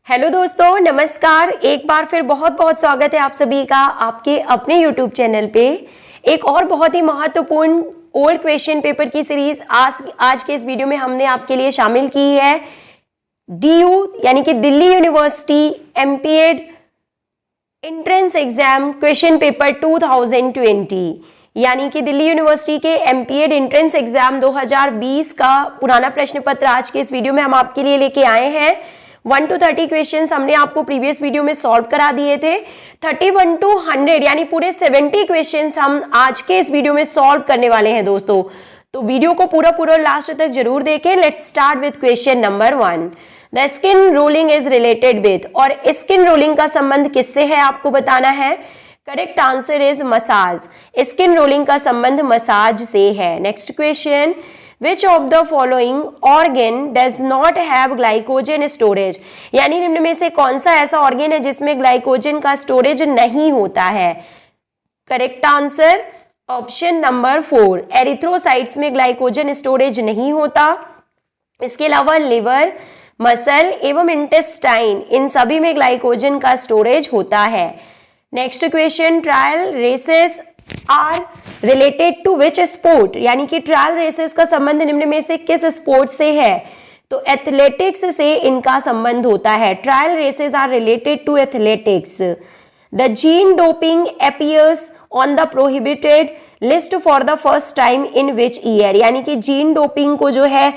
Hello दोस्तों, नमस्कार। एक बार फिर बहुत बहुत स्वागत है आप सभी का आपके अपने YouTube चैनल पे एक और बहुत ही महत्वपूर्ण ओल्ड क्वेश्चन पेपर की सीरीज आज के इस वीडियो में हमने आपके लिए शामिल की है DU यानी कि Delhi university MPEd entrance exam question paper 2020 यानी कि दिल्ली यूनिवर्सिटी के एमपीएड एंट्रेंस एग्जाम 2020 का पुराना प्रश्न पत्र आज के इस वीडियो में हम आपके लिए लेके आए हैं। 1 to 30 क्वेश्चंस हमने आपको प्रीवियस वीडियो में सॉल्व करा दिए थे। 31 to 100 यानी पूरे 70 क्वेश्चंस हम आज के इस वीडियो में सॉल्व करने वाले हैं दोस्तों, तो वीडियो को पूरा लास्ट तक जरूर देखें। Let's start with question number 1। The skin rolling is related with, और स्किन रोलिंग का संबंध किससे है आपको बताना है। Correct answer is massage. Skin rolling का संबंध मसाज से है। Next question, Which of the following organ does not have glycogen storage, यानी निम्न में से कौन सा ऐसा ऑर्गन है जिसमें ग्लाइकोजन का स्टोरेज नहीं होता है। Correct answer option number 4, erythrocytes में ग्लाइकोजन स्टोरेज नहीं होता। इसके अलावा लिवर, मसल एवं इंटेस्टाइन इन सभी में ग्लाइकोजन का स्टोरेज होता है। Next question, trial races are related to which sport, यानी कि ट्रायल रेसेस का संबंध निम्न में से किस स्पोर्ट से है। तो एथलेटिक्स से इनका संबंध होता है। Trial races are related to athletics. The gene doping appears on the prohibited list for the first time in which year, यानी कि जीन डोपिंग को जो है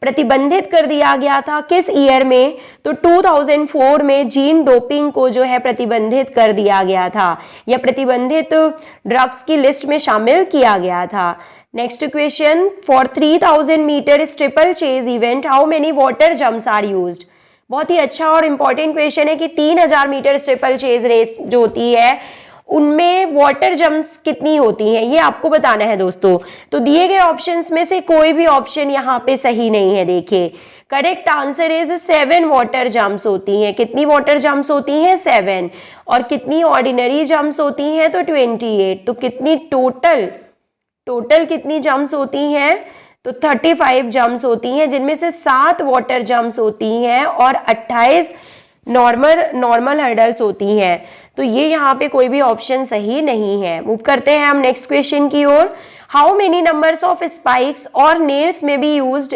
प्रतिबंधित कर दिया गया था किस ईयर में। तो 2004 में जीन डोपिंग को जो है प्रतिबंधित कर दिया गया था या प्रतिबंधित ड्रग्स की लिस्ट में शामिल किया गया था। Next question, for 3000 metre triple chase event how many water jumps are used. बहुत ही अच्छा और इंपॉर्टेंट क्वेश्चन है कि 3000 मीटर ट्रिपल चेज रेस जो होती है उनमें वाटर जंप्स कितनी होती हैं, ये आपको बताना है दोस्तों। तो दिए गए ऑप्शंस में से कोई भी ऑप्शन यहाँ पे सही नहीं है। देखिए correct answer is 7 water jumps होती हैं। कितनी वाटर जंप्स होती हैं? 7। और कितनी ऑर्डिनरी जंप्स होती हैं? तो 28। तो कितनी टोटल कितनी जंप्स होती हैं? तो 35 जंप्स होती हैं, जिनमें से 7 वाटर जंप्स होती हैं और 28 नॉर्मल हर्डल्स होती हैं। तो ये यहाँ पे कोई भी ऑप्शन सही नहीं है। मूव करते हैं हम नेक्स्ट क्वेश्चन की ओर। How many numbers of spikes और nails may be used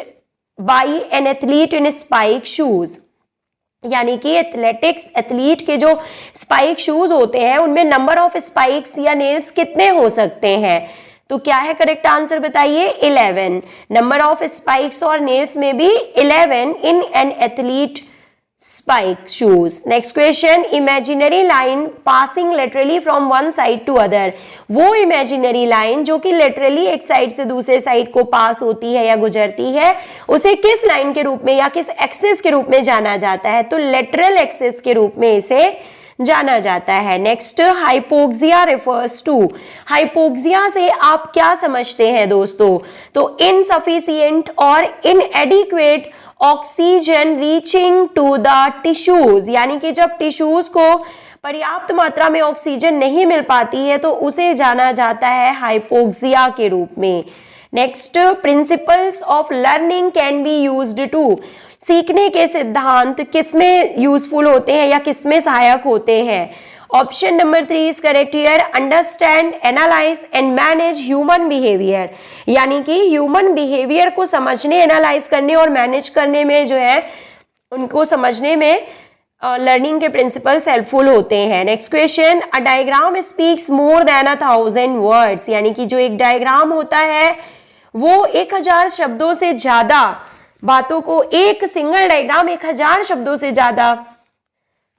by an athlete in spike shoes, यानी कि एथलीट के जो स्पाइक शूज होते हैं उनमें नंबर ऑफ स्पाइक्स या नेल्स कितने हो सकते हैं। तो क्या है करेक्ट आंसर बताइए? 11। नंबर ऑफ स्पाइक्स और नेल्स में भी 11 in an athlete spike shoes. Next question, imaginary line passing laterally from one side to other, वो imaginary line जो कि laterally एक साइड से दूसरे साइड को पास होती है या गुजरती है, उसे किस लाइन के रूप में या किस एक्सिस के रूप में जाना जाता है। तो lateral एक्सिस के रूप में इसे जाना जाता है। Next, hypoxia refers to, hypoxia से आप क्या समझते हैं दोस्तों। तो इनसफिशिएंट और inadequate oxygen reaching to the tissues, यानी कि जब टिश्यूज को पर्याप्त मात्रा में ऑक्सीजन नहीं मिल पाती है तो उसे जाना जाता है हाइपोक्सिया के रूप में। Next, principles of learning can be used to, सीखने के सिद्धांत किसमें यूजफुल होते हैं या किसमें सहायक होते हैं। Option number 3 is correct here. Understand, analyse and manage human behaviour, यानी कि ह्यूमन बिहेवियर को समझने, एनालाइज करने और मैनेज करने में जो है उनको समझने में लर्निंग के प्रिंसिपल्स हेल्पफुल होते हैं। Next question, a diagram speaks more than 1000 words, यानी कि जो एक डायग्राम होता है वो 1000 शब्दों से ज्यादा बातों को, एक सिंगल डायग्राम 1000 शब्दों से ज्यादा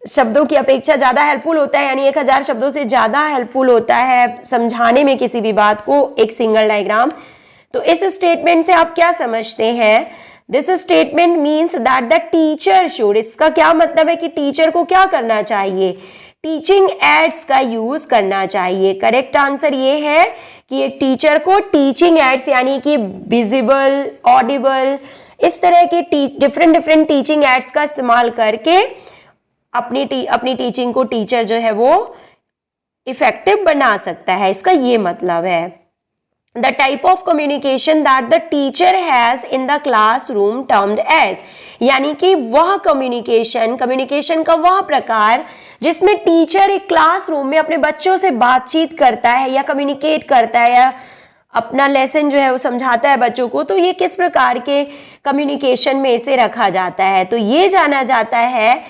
शब्दों की अपेक्षा ज्यादा हेल्पफुल होता है, यानी 1000 शब्दों से ज्यादा हेल्पफुल होता है समझाने में किसी भी बात को एक सिंगल डायग्राम। तो इस स्टेटमेंट से आप क्या समझते हैं? This statement means that the teacher should, इसका क्या मतलब है कि टीचर को क्या करना चाहिए? टीचिंग एड्स का यूज करना चाहिए। करेक्ट आंसर ये है कि एक टीचर को टीचिंग एड्स यानी कि विजिबल, ऑडिबल, इस तरह के डिफरेंट टीचिंग एड्स का इस्तेमाल करके अपनी टीचिंग को टीचर जो है वो इफेक्टिव बना सकता है, इसका ये मतलब है। the type of communication that the teacher has in the classroom termed as, यानी कि वह कम्युनिकेशन का वह प्रकार जिसमें टीचर एक क्लासरूम में अपने बच्चों से बातचीत करता है या कम्युनिकेट करता है या अपना लेसन जो है वो समझाता है बच्चों को, तो ये किस प्रकार के कम्युनिकेशन में इसे रखा जाता है, तो ये जाना जाता है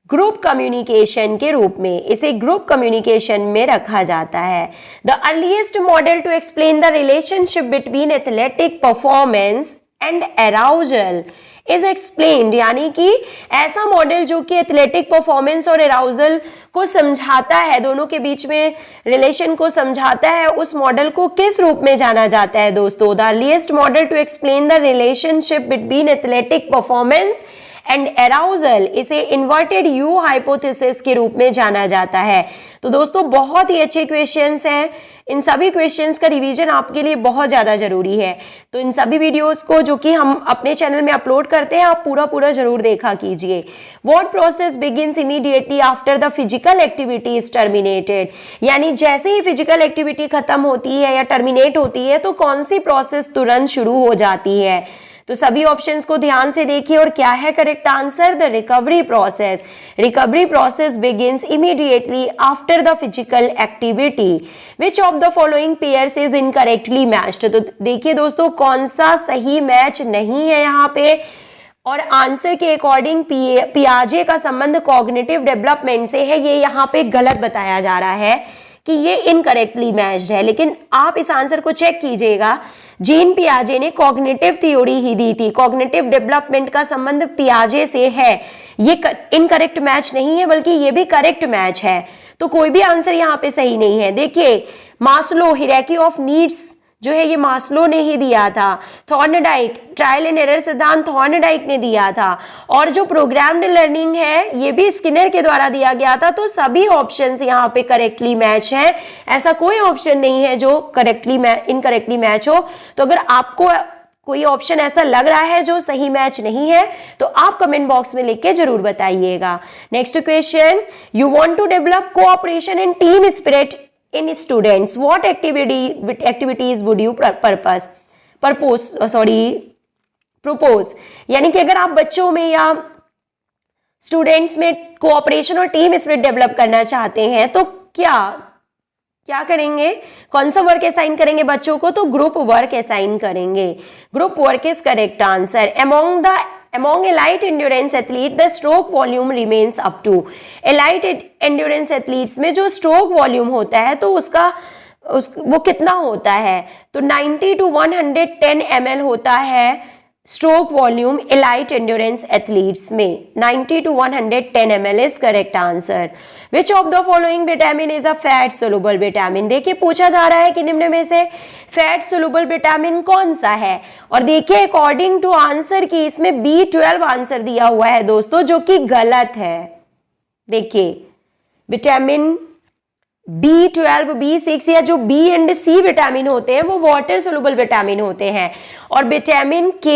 ग्रुप कम्युनिकेशन के रूप में, इसे ग्रुप कम्युनिकेशन में रखा जाता है। The earliest model to explain the relationship between athletic performance and arousal is explained, यानी कि ऐसा मॉडल जो कि एथलेटिक परफॉर्मेंस और अराउजल को समझाता है, दोनों के बीच में रिलेशन को समझाता है, उस मॉडल को किस रूप में जाना जाता है दोस्तों? The earliest model to explain the relationship between athletic performance and arousal, इसे इन्वर्टेड यू हाइपोथेसिस के रूप में जाना जाता है। तो दोस्तों बहुत ही अच्छे क्वेश्चंस हैं, इन सभी क्वेश्चंस का रिवीजन आपके लिए बहुत ज्यादा जरूरी है। तो इन सभी वीडियोस को जो कि हम अपने चैनल में अपलोड करते हैं, आप पूरा जरूर देखा कीजिए। What process begins immediately after the physical activity is terminated, यानी जैसे ही फिजिकल एक्टिविटी खत्म होती है या टर्मिनेट होती है तो कौन सी प्रोसेस तुरंत शुरू हो जाती है? तो सभी ऑप्शंस को ध्यान से देखिए और क्या है correct answer? The recovery process. Recovery process begins immediately after the physical activity. Which of the following pairs is incorrectly matched, तो देखिए दोस्तों कौन सा सही मैच नहीं है यहाँ पे, और आंसर के अकॉर्डिंग पियाजे का संबंध कॉग्निटिव डेवलपमेंट से है, ये यहाँ पे गलत बताया जा रहा है कि ये इनकरेक्टली मैच्ड है। लेकिन आप इस आंसर को चेक कीजिएगा, जीन पियाजे ने कॉग्निटिव थ्योरी ही दी थी, कॉग्निटिव डेवलपमेंट का संबंध पियाजे से है, ये इनकरेक्ट मैच नहीं है बल्कि ये भी करेक्ट मैच है। तो कोई भी आंसर यहाँ पे सही नहीं है। देखिए मास्लो हायरार्की ऑफ नीड्स जो है ये मास्लो ने ही दिया था, थॉर्नडाइक ट्रायल एंड एरर सिद्धांत थॉर्नडाइक ने दिया था, और जो प्रोग्राम्ड लर्निंग है ये भी स्किनर के द्वारा दिया गया था। तो सभी ऑप्शंस यहाँ पे करेक्टली मैच हैं, ऐसा कोई ऑप्शन नहीं है जो इनकरेक्टली मैच हो। तो अगर आपको कोई ऑप्शन ऐसा लग रहा है जो सही मैच नहीं है तो आप कमेंट बॉक्स में लिख के जरूर बताइएगा। Next question, you want to develop cooperation and team spirit in students, what activities would you propose, यानी कि अगर आप बच्चों में या स्टूडेंट्स में कोऑपरेशन और टीम स्पिरिट डेवलप करना चाहते हैं तो क्या करेंगे, कौन सा वर्क असाइन करेंगे बच्चों को? तो ग्रुप वर्क असाइन करेंगे। Group work is correct answer. Among elite endurance athlete, the stroke volume remains up to, elite endurance athletes में जो stroke volume होता है तो वो कितना होता है? तो 90 to 110 ml होता है stroke volume elite endurance athletes में। 90 to 110 ml is correct answer. Which of the following vitamin is a fat soluble vitamin, देखिए पूछा जा रहा है कि निम्न में से फैट सोलुबल विटामिन कौन सा है, और देखिए अकॉर्डिंग टू आंसर की इसमें B12 आंसर दिया हुआ है दोस्तों, जो कि गलत है। देखिए विटामिन B12, B6 या जो B एंड C विटामिन होते हैं वो वाटर सोलुबल विटामिन होते हैं, और विटामिन K,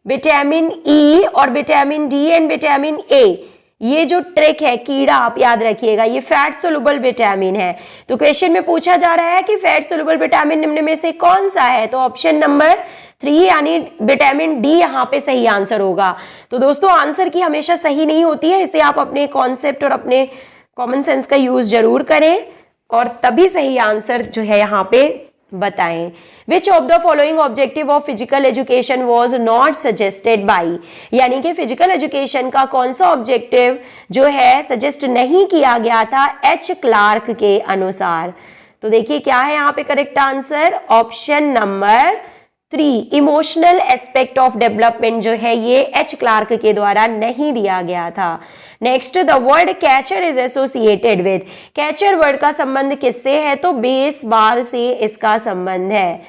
विटामिन E और vitamin D and vitamin A, ये जो ट्रिक है कीड़ा आप याद रखिएगा, ये फैट सोलुबल विटामिन है। तो क्वेश्चन में पूछा जा रहा है कि फैट सोलुबल विटामिन निम्न में से कौन सा है, तो ऑप्शन नंबर 3 यानी विटामिन D यहाँ पे सही आंसर होगा। तो दोस्तों आंसर की हमेशा सही नहीं होती है, इससे आप अपने कॉन्सेप्ट और अपने कॉमन सेंस का यूज जरूर करें और तभी सही आंसर जो है यहाँ पे बताएं। विच of the following objective of physical education was not suggested by, यानी कि फिजिकल एजुकेशन का कौन सा ऑब्जेक्टिव जो है सजेस्ट नहीं किया गया था H क्लार्क के अनुसार। तो देखिए क्या है यहाँ पे correct answer, option number 3 emotional aspect of development जो है ये H क्लार्क के द्वारा नहीं दिया गया था। Next, the word catcher is associated with, catcher word का संबंध किससे है, तो बेसबॉल से इसका संबंध है।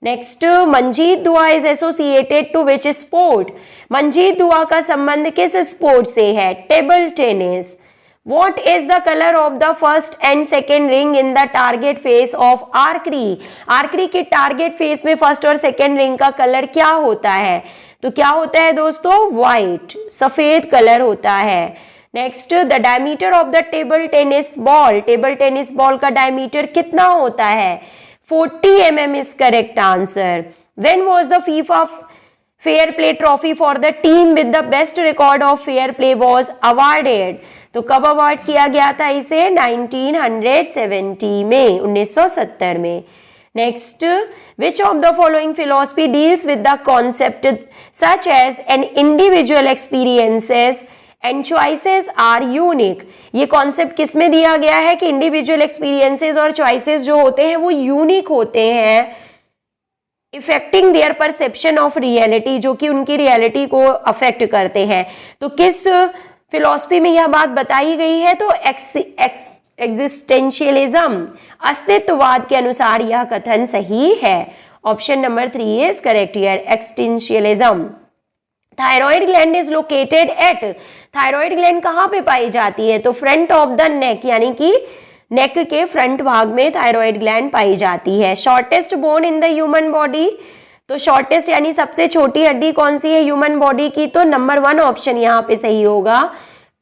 Next, Manjeet Dua is associated to which sport, Manjeet Dua का संबंध किस स्पोर्ट से है, table tennis. What is the color of the first and second ring in the target face of archery? आर्करी के टारगेट फेस में फर्स्ट और सेकेंड रिंग का कलर क्या होता है, तो क्या होता है दोस्तों, व्हाइट, सफेद कलर होता है। Next, the diameter of the table tennis ball, table tennis ball का डायमीटर कितना होता है, 40 mm is correct answer. When was the FIFA Fair Play Trophy for the team with the best record of fair play was awarded? तो कब award किया गया था इसे? 1970 में, 1970 में. Next, which of the following philosophy deals with the concept such as an individual experiences and choices are unique? ये concept किस में दिया गया है कि इंडिविजुअल एक्सपीरियंसेस और चॉइसेस जो होते हैं वो यूनिक होते हैं, affecting their perception of reality, जो कि उनकी रियलिटी को अफेक्ट करते हैं. तो किस फिलॉसफी में यह बात बताई गई है? तो एग्जिस्टेंशियलिज्म, अस्तित्ववाद के अनुसार यह कथन सही है. Option number 3 is correct here, existentialism. Thyroid gland is located at, thyroid gland कहां पे पाई जाती है? तो फ्रंट ऑफ द नेक, यानी कि नेक के फ्रंट भाग में थायराइड ग्लैंड पाई जाती है. Shortest bone in the human body, तो शॉर्टेस्ट यानी सबसे छोटी हड्डी कौन सी है ह्यूमन बॉडी की? तो नंबर 1 ऑप्शन यहाँ पे सही होगा.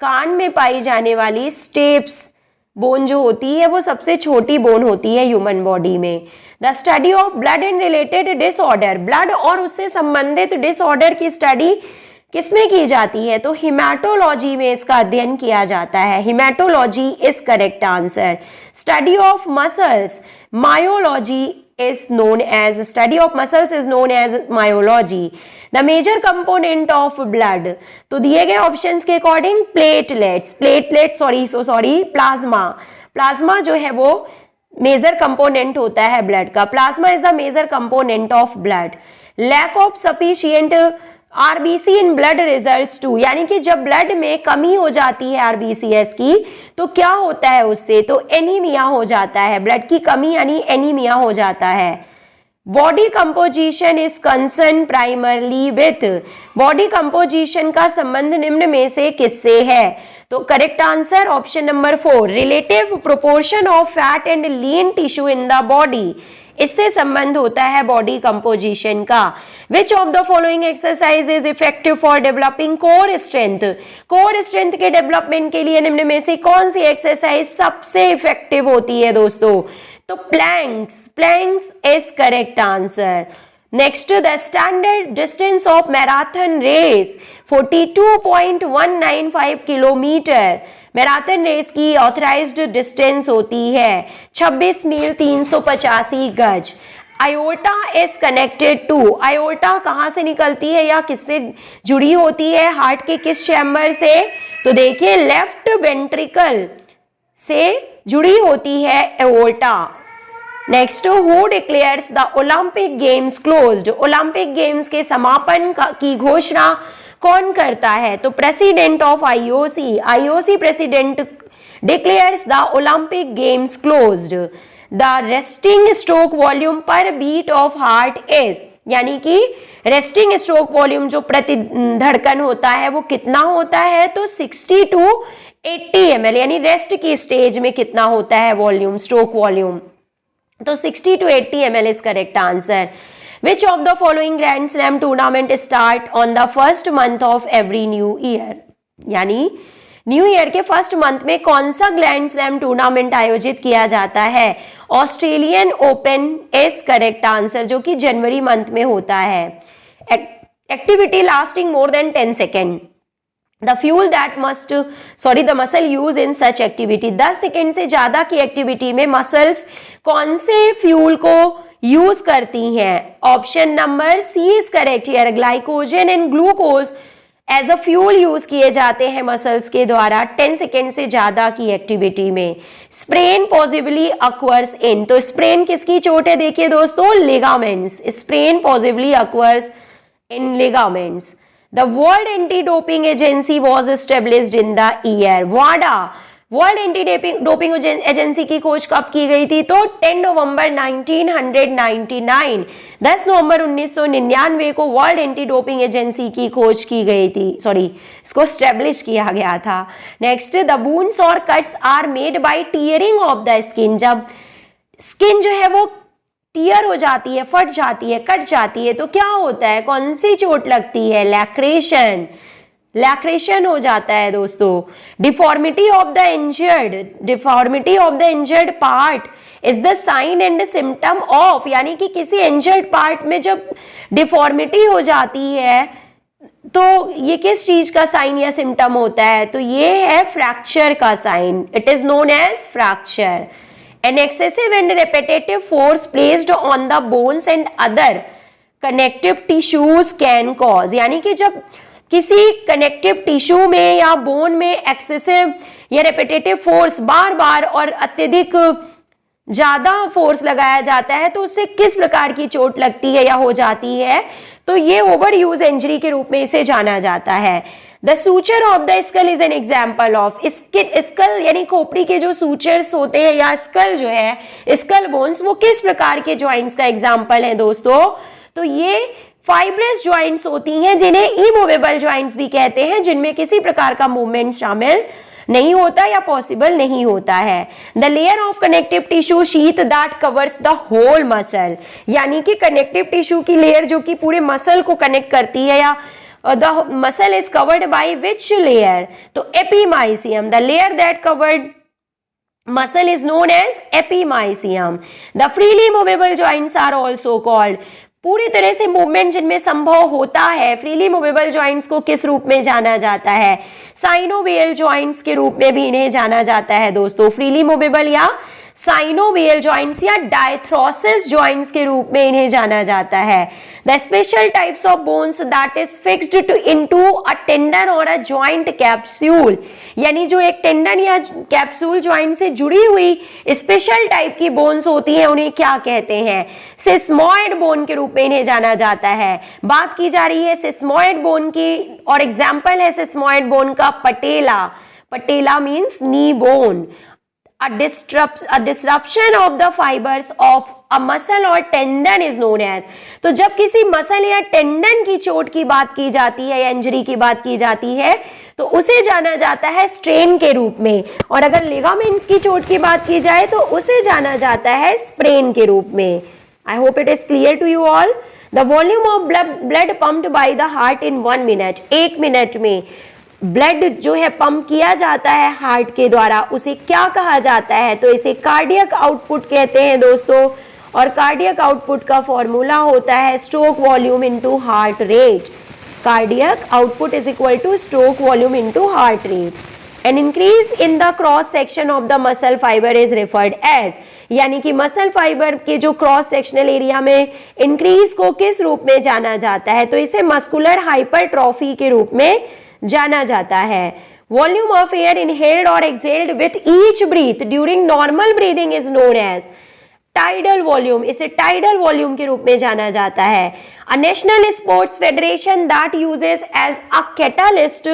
कान में पाई जाने वाली स्टेप्स बोन जो होती है वो सबसे छोटी बोन होती है ह्यूमन बॉडी में. The study of blood and related disorder, blood और उससे संबंधित डिसऑर्डर की स्टडी किसमें की जाती है? तो हिमेटोलॉजी में इसका अध्ययन किया जाता है. Haematology is correct answer. Study of muscles, myology is known as, study of muscles is known as myology. The major component of blood, तो दिए गए ऑप्शंस के अकॉर्डिंग प्लाज्मा जो है वो मेजर कंपोनेंट होता है ब्लड का. Plasma is the major component of blood. Lack of sufficient RBC in blood results to, यानी कि जब ब्लड में कमी हो जाती है आरबीसीएस की तो क्या होता है उससे? तो एनीमिया हो जाता है. ब्लड की कमी यानी एनीमिया हो जाता है. Body composition is concern primarily with, body composition का संबंध निम्न में से किससे है? तो correct answer option number 4, relative proportion of fat and lean tissue in the body, इससे संबंध होता है बॉडी कंपोजिशन का. विच of the following exercise is effective for developing core strength, core strength के डेवलपमेंट के लिए निम्न में से कौन सी एक्सरसाइज सबसे इफेक्टिव होती है दोस्तों? तो planks is correct answer. Next, the standard distance of marathon race 42.195 kilometre. Marathon race की ऑथराइज्ड डिस्टेंस होती है 26 मील 385 गज. Iota is connected to, iota कहां से निकलती है या किससे जुड़ी होती है? हार्ट के किस चैम्बर से? तो देखिए लेफ्ट वेंट्रिकल से जुड़ी होती है aorta. Next, who declares the Olympic games closed, Olympic games के समापन की घोषणा कौन करता है? तो president of IOC, IOC president declares the Olympic games closed. The resting stroke volume पर बीट ऑफ हार्ट इज, यानी कि रेस्टिंग स्ट्रोक वॉल्यूम जो प्रति धड़कन होता है वो कितना होता है? तो 60 to 80 ml, यानी रेस्ट की स्टेज में कितना होता है वॉल्यूम, स्ट्रोक वॉल्यूम? तो 60 to 80 ml is correct answer. Which of the following Grand Slam tournament start on the first month of every new year? यानी न्यू ईयर के फर्स्ट मंथ में कौन सा ग्रैंड स्लैम टूर्नामेंट आयोजित किया जाता है? Australian open is correct answer, जो कि जनवरी मंथ में होता है. Activity lasting more than 10 second. The fuel that the muscle use in such activity, 10 second से ज्यादा की एक्टिविटी में मसल्स कौन से फ्यूल को यूज करती हैं? Option number C is correct here. Glycogen and glucose as a fuel use किए जाते हैं मसल्स के द्वारा 10 सेकेंड से ज्यादा की एक्टिविटी में. स्प्रेन पॉसिबली अक्वर्स इन, तो स्प्रेन किसकी चोट है? देखिए दोस्तों, ligaments. Sprain possibly occurs in ligaments. The World Anti-Doping Agency was established in the year. WADA, world anti doping agency की खोज कब की गई थी? तो 10 नवंबर 1999, 10 नवंबर 1999 को वर्ल्ड एंटी डोपिंग एजेंसी की खोज की गई थी, इसको स्टैब्लिश किया गया था. नेक्स्ट, द वुंड्स और cuts are made by tearing of the skin. जब स्किन जो है वो टीयर हो जाती है, फट जाती है, कट जाती है, तो क्या होता है? कौन सी चोट लगती है? लैक्रेशन. लैक्रेशन हो जाता है दोस्तों। Deformity of the injured part is the sign and symptom of, यानी कि किसी इंजर्ड पार्ट में जब डिफॉर्मिटी हो जाती है तो ये किस चीज का साइन या सिम्टम होता है, तो ये है फ्रैक्चर का sign. It is known as fracture. An excessive and repetitive force placed on the bones and other connective tissues can cause, यानी कि जब किसी कनेक्टिव टिश्यू में या बोन में एक्सेसिव या रेपिटेटिव फोर्स बार बार और अत्यधिक ज्यादा फोर्स लगाया जाता है तो उससे किस प्रकार की चोट लगती है या हो जाती है, तो ये ओवर यूज इंजरी के रूप में इसे जाना जाता है। The suture of the skull is an example of, skull यानी खोपड़ी के जो सूचर्स होते हैं या स्कल जो है, स्कल बोन्स, वो किस प्रकार के ज्वाइंट्स का एग्जाम्पल है दोस्तों, तो ये फाइब्रस ज्वाइंट्स होती हैं जिन्हें इमूवेबल ज्वाइंट्स भी कहते हैं, जिनमें किसी प्रकार का मूवमेंट शामिल नहीं होता या पॉसिबल नहीं होता है। The layer of connective tissue sheath that covers the whole muscle, यानी कि कनेक्टिव टिश्यू की लेयर जो कि पूरे मसल को कनेक्ट करती है, या the muscle is covered by which layer, तो epimysium. The layer that covered muscle is known as epimysium. The freely movable joints are also called, पूरी तरह से मूवमेंट जिनमें संभव होता है, फ्रीली मूवेबल ज्वाइंट्स को किस रूप में जाना जाता है, साइनोवियल ज्वाइंट्स के रूप में भी इन्हें जाना जाता है दोस्तों। फ्रीली मूवेबल या साइनोवियल ज्वाइंट्स या डायथ्रोसिस ज्वाइंट्स के रूप में इन्हें जाना जाता है। The special types of bones that is fixed into a tendon और अ जॉइंट कैप्सूल, यानी जो एक टेंडन या कैप्सूल ज्वाइंट से जुड़ी हुई स्पेशल टाइप की बोन्स होती हैं उन्हें क्या कहते हैं, सिस्मॉइड बोन के रूप में इन्हें जाना जाता है। बात की जा रही है सिस्मॉइड बोन की, और एग्जाम्पल है सिस्मॉइड बोन का patella. Patella means knee bone. A disruption of the fibers of a muscle or tendon is known as, तो जब किसी मसल या टेंडन की चोट की बात की जाती है या इंजरी की बात की जाती है तो उसे जाना जाता है स्ट्रेन के रूप में, और अगर लिगामेंट्स की चोट की बात की जाए तो उसे जाना जाता है स्प्रेन के रूप में। I hope it is clear to you all. The volume of blood pumped by the heart in 1 minute, 1 minute में ब्लड जो है पंप किया जाता है हार्ट के द्वारा, उसे क्या कहा जाता है, तो इसे कार्डियक आउटपुट कहते हैं दोस्तों। और कार्डियक आउटपुट का फॉर्मूला होता है stroke volume into heart rate. Cardiac output is equal to stroke volume into heart rate. An increase in the cross section of the muscle fibre is referred as, यानी कि muscle fibre के जो cross sectional area में increase को किस रूप में जाना जाता है, तो इसे मस्कुलर हाइपरट्रॉफी के रूप में जाना जाता है। वॉल्यूम ऑफ एयर इनहेल्ड और exhaled with each breath during normal breathing is known as tidal volume, इसे टाइडल वॉल्यूम के रूप में जाना जाता है। A national sports federation that uses as a catalyst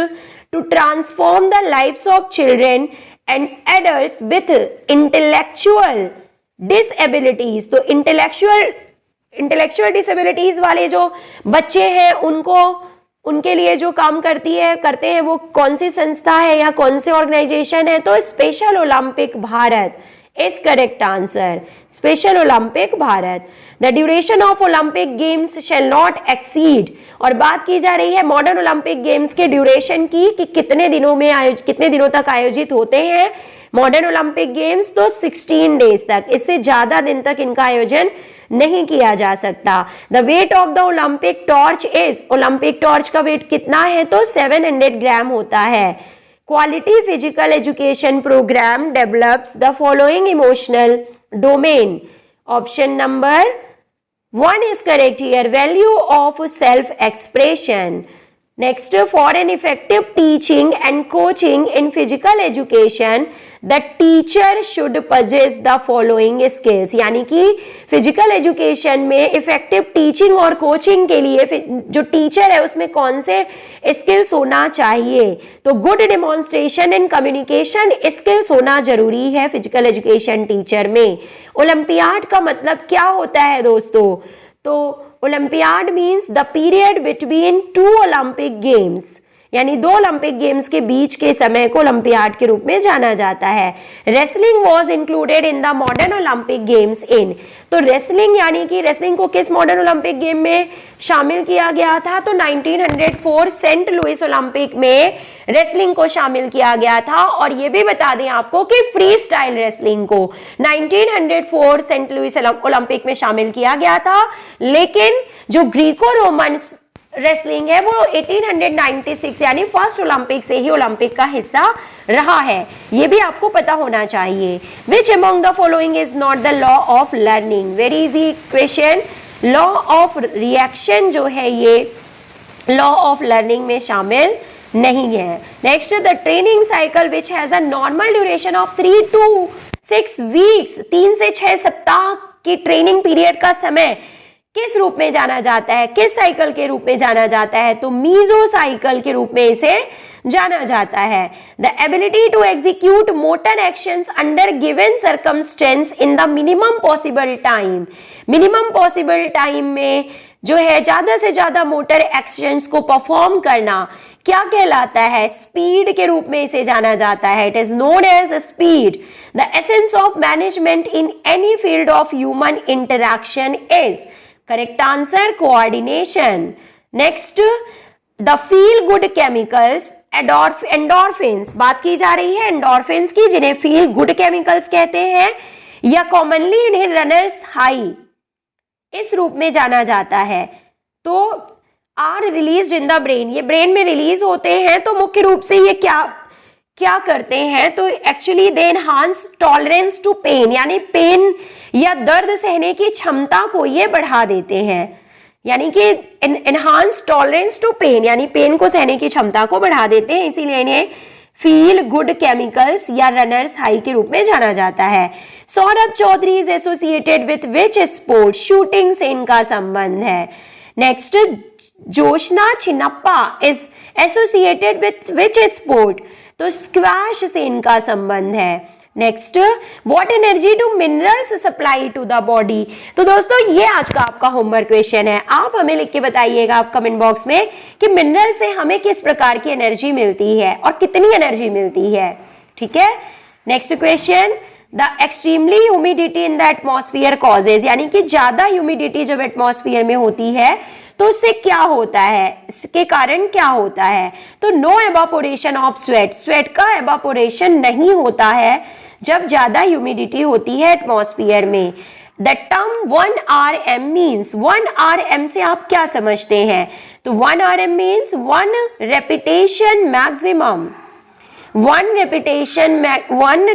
to transform the lives of children and adults with intellectual disabilities, तो intellectual डिसएबिलिटीज वाले जो बच्चे हैं उनके लिए जो काम करते हैं वो कौन सी संस्था है या कौन से ऑर्गेनाइजेशन है, तो special Olympic Bharat is correct answer, special Olympic Bharat. The duration of Olympic games shall not exceed, और बात की जा रही है मॉडर्न ओलंपिक गेम्स के ड्यूरेशन की कि कितने दिनों तक आयोजित होते हैं मॉडर्न ओलंपिक गेम्स, तो 16 डेज तक, इससे ज्यादा दिन तक इनका आयोजन नहीं किया जा सकता। The weight of the Olympic torch is, Olympic torch का वेट कितना है, तो 700 ग्राम होता है। Quality physical education programme develops the following emotional domain, option number 1 is correct here, value of self expression. Next, for an effective teaching and coaching in physical education, the teacher should possess the following skills, यानी कि physical education में effective teaching और coaching के लिए जो teacher है उसमें कौन से स्किल्स होना चाहिए, तो good demonstration and communication skills होना जरूरी है फिजिकल एजुकेशन टीचर में। ओलंपियाड का मतलब क्या होता है दोस्तों, तो olympiad means the period between 2 Olympic games, यानी 2 ओलंपिक गेम्स के बीच के समय को ओलंपियाड के रूप में जाना जाता है। Wrestling was included in the modern Olympic games in, तो रेसलिंग यानी कि रेसलिंग को किस मॉडर्न ओलंपिक गेम में शामिल किया गया था, तो 1904 सेंट लुइस ओलंपिक में रेसलिंग को शामिल किया गया था। और ये भी बता दें आपको कि फ्री स्टाइल रेसलिंग को 1904 सेंट लुइस ओलंपिक में शामिल किया गया था, लेकिन जो ग्रीको रोमन रेसलिंग है वो 1896 यानी फर्स्ट ओलंपिक से ही ओलंपिक का हिस्सा रहा है, ये भी आपको पता होना चाहिए। Which among the following is not the law of learning, very easy question. Law of reaction जो है ये लॉ ऑफ लर्निंग में शामिल नहीं है। Next, the training cycle which has a normal duration of 3 to 6 weeks, 3 से 6 सप्ताह की ट्रेनिंग पीरियड का समय किस रूप में जाना जाता है, किस साइकिल के रूप में जाना जाता है, तो मीजो साइकिल के रूप में इसे जाना जाता है। The ability to execute motor actions under given circumstances in the minimum possible time, minimum possible time में जो है ज्यादा से ज्यादा मोटर एक्शंस को परफॉर्म करना क्या कहलाता है, स्पीड के रूप में इसे जाना जाता है। It is known as speed. The essence of management in any field of human interaction is, correct answer, coordination. Next, the feel good chemicals endorphins, बात की जा रही है एंडोर्फिन्स की, जिन्हें फील गुड केमिकल्स कहते हैं, या कॉमनली इन्हें रनर्स हाई इस रूप में जाना जाता है। तो are release in the brain, ये ब्रेन में रिलीज होते हैं। तो मुख्य रूप से ये क्या करते हैं, तो actually they enhance tolerance to pain, यानी पेन या दर्द सहने की क्षमता को ये बढ़ा देते हैं, यानी कि एनहांस टॉलरेंस टू पेन, यानी पेन को सहने की क्षमता को बढ़ा देते हैं, इसीलिए इन्हें फील गुड केमिकल्स या रनर्स हाई के रूप में जाना जाता है। Saurabh Chaudhary is associated with which sport, shooting से इनका संबंध है। नेक्स्ट, Joshna Chinappa is associated with which sport, तो स्क्वैश से इनका संबंध है। Next, what energy do minerals supply to the body, तो दोस्तों ये आज का आपका होमवर्क क्वेश्चन है। आप हमें लिख के बताइएगा आप कमेंट बॉक्स में कि मिनरल से हमें किस प्रकार की एनर्जी मिलती है और कितनी एनर्जी मिलती है, ठीक है। Next question, the extremely humidity in the atmosphere causes, यानी कि ज्यादा ह्यूमिडिटी जब एटमॉस्फेयर में होती है तो उससे क्या होता है, इसके कारण क्या होता है, तो no evaporation of sweat, sweat का एवापोरेशन नहीं होता है जब ज्यादा ह्यूमिडिटी होती है एटमॉस्फेयर में। The term 1 RM means, 1 RM से आप क्या समझते हैं, तो 1 RM means 1 repetition maximum, 1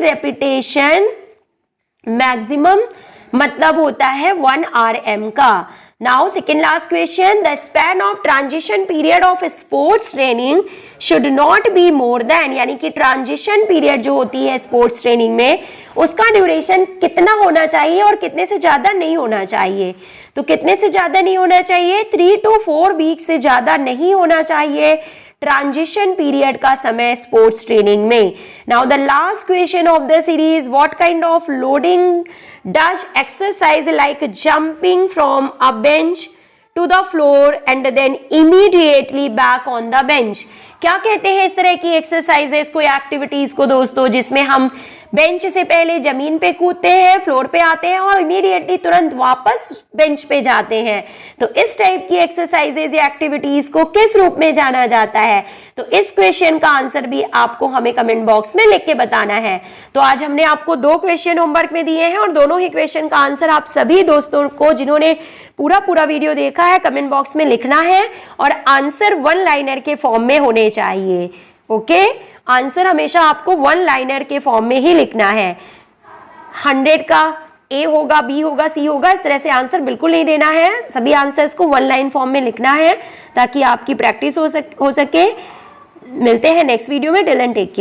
repetition maximum मतलब होता है 1 RM का। Now second last question, the span of transition period of sports training should not be more than, यानी कि ट्रांजिशन पीरियड जो होती है स्पोर्ट्स ट्रेनिंग में उसका ड्यूरेशन कितना होना चाहिए और कितने से ज्यादा नहीं होना चाहिए, तो कितने से ज्यादा नहीं होना चाहिए, 3 to 4 वीक से ज्यादा नहीं होना चाहिए ट्रांजिशन पीरियड का समय स्पोर्ट्स ट्रेनिंग में। Now the last question of the series, what kind of loading does exercise like jumping from a bench to the floor and then immediately back on the bench, क्या कहते हैं इस तरह की exercises को या activities को दोस्तों, जिसमें हम बेंच से पहले जमीन पे कूदते हैं, फ्लोर पे आते हैं और इमीडिएटली तुरंत वापस बेंच पे जाते हैं। तो इस टाइप की एक्सरसाइजेज या एक्टिविटीज को किस रूप में जाना जाता है, तो इस क्वेश्चन का आंसर भी आपको हमें कमेंट बॉक्स में लिख के बताना है। तो आज हमने आपको 2 क्वेश्चन होमवर्क में दिए हैं और दोनों ही क्वेश्चन का आंसर आप सभी दोस्तों को जिन्होंने पूरा वीडियो देखा है कमेंट बॉक्स में लिखना है और आंसर 1 लाइनर के फॉर्म में होने चाहिए। ओके, आंसर हमेशा आपको 1 लाइनर के फॉर्म में ही लिखना है। 100 का A होगा, B होगा, C होगा, इस तरह से आंसर बिल्कुल नहीं देना है। सभी आंसर्स को 1 लाइन फॉर्म में लिखना है ताकि आपकी प्रैक्टिस हो सके। मिलते हैं नेक्स्ट वीडियो में। Till then take care.